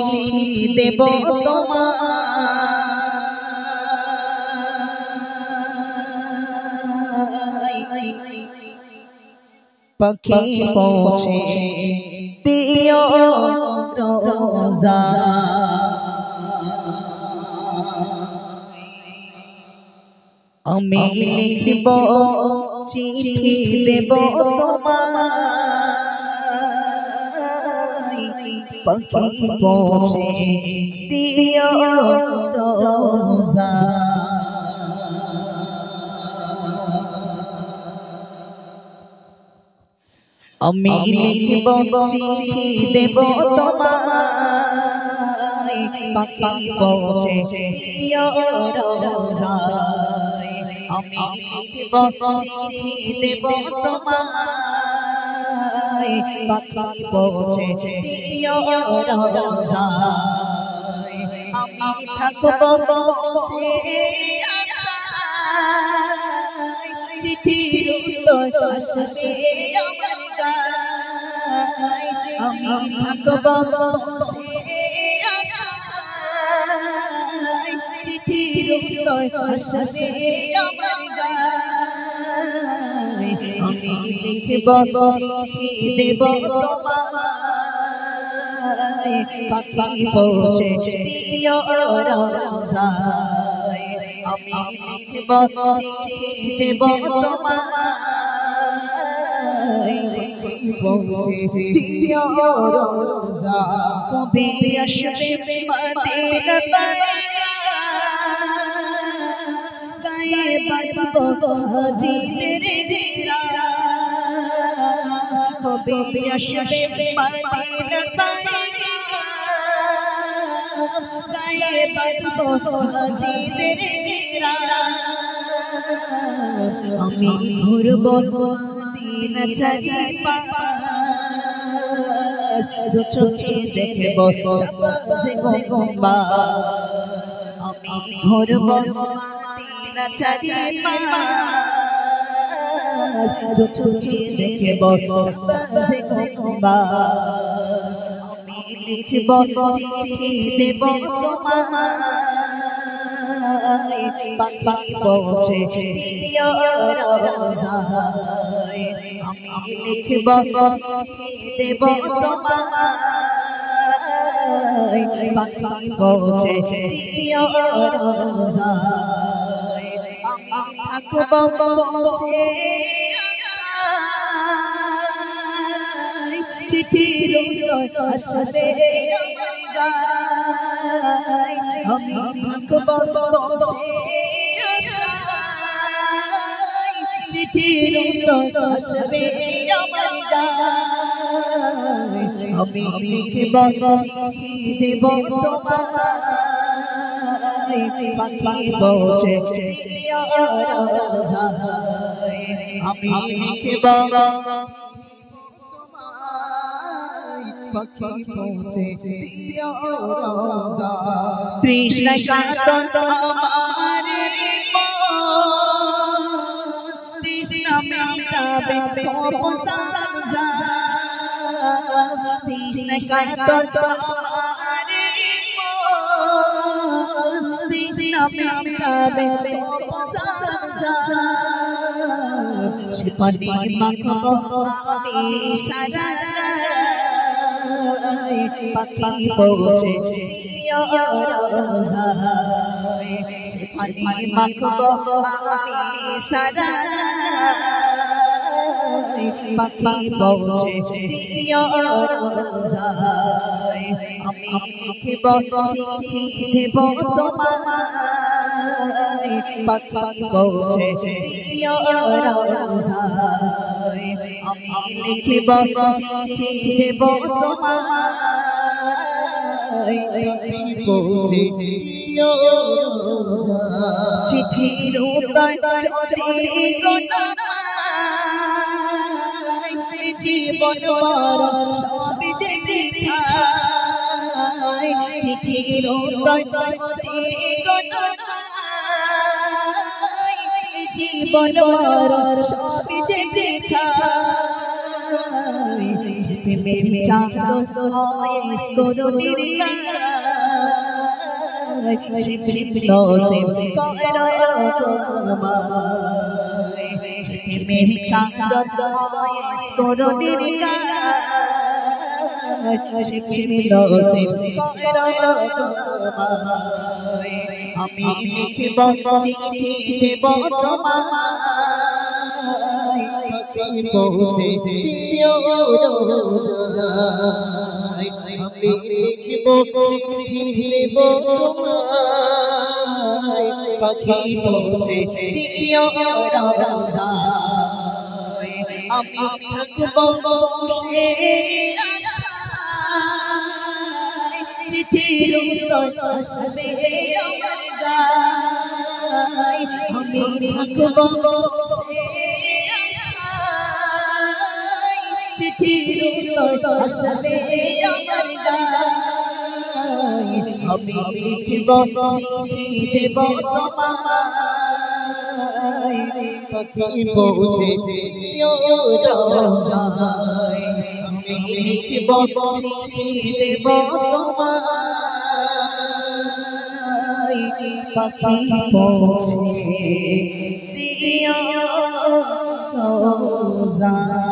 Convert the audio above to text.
চিঠি দেব তোমায় পাখি পৌঁছে দিও রোজা আমি লিখব চিঠি দেব তোমায় পাখি পৌঁছে দিও রোজা আমি লিখব চিঠি দেব তোমায় পাখি পৌঁছে দিও রোজা আমি লিখব চিঠি দেব তোমায় পাখি পৌঁছে দিও রোজা আমি থাকব বসে আশায় চিঠির উত্তর আসবে আমার গায়ে আমি থাকব বসে আশায় চিঠির উত্তর আসবে আমার গায়ে আমি লিখব চিঠি দেব তোমায় পাখি পৌঁছে দিও রোজা আমি লিখব চিঠি দেব তোমায় পৌঁছে দিও রোজা কবে আসবে মদিনা গায়ে বাঁধব হাজির দিরা কবে আসবে মদিনা গায়ে বাঁধব হাজির দিরা আমি ঘুরব মদিনা চাচি পাশ চোখে দেখব সবজে গম্বুজ আমি ঘুরব মদিনা চাচি পাশ চোখে দেখব সবজে গম্বুজ আমি লিখব চিঠি দেব তোমায় পাখি পৌঁছে দিও রোজা আমি লিখব চিঠি দেব তোমায় পাখি পৌঁছে দিও রোজা আমি থাকব বসে আশায় চিঠির উত্তর আসবে আমার গায়ে আমি থাকব বসে আশায় চিঠির উত্তর আসবে আমার গায়ে আমি লিখব চিঠি দেব তোমায় পাখি পৌঁছে দিও রোজা আমি লিখব পাখি পৌঁছে দিও রোজা তৃষ্ণায় কাতর আমার তৃষ্ণা মেটাবে তপস্যা তৃষ্ণায় কাতর আমার তৃষ্ণা মেটাবে তপস্যা সে পানি মাখবো আমি সারা পাখি পৌঁছে দিও রোজা সে পানি মাখবো আমি সারা পাখি পৌঁছে দিও রোজা আমি লিখব চিঠি দেব তোমায় পাখি পৌঁছে দিও রোজা আমি লিখব চিঠি দেব তোমায় পাখি পৌঁছে দিও রোজা চিঠির উত্তর যদি জীবন মরণ সবই যে বৃথায় চিঠির উত্তর যদি জীবন মরণ সবই যে বৃথায় चिट्ठी मेरी चाँद होए इसको रोनिरिया शिपलो से करो कमाए चिट्ठी मेरी चाँद होए इसको रोनिरिया शिपलो से करो कमाए আমি লিখব চিঠি দেব তোমায় পাখি পৌঁছে দিও রোজায় আমি লিখব চিঠি দেব তোমায় পাখি পৌঁছে দিও রোজায় আমি থাকব বসে আশায় চিঠির উত্তর আসবে আমার গায় আমি থাকব বসে আশায় চিঠির উত্তর আসবে আমার গায় আমি লিখব চিঠি দেব তোমায় পাখি পৌঁছে দিও রোজায় আমি লিখব চিঠি দেব তোমায় পাখি পৌঁছে দিও রোজায়।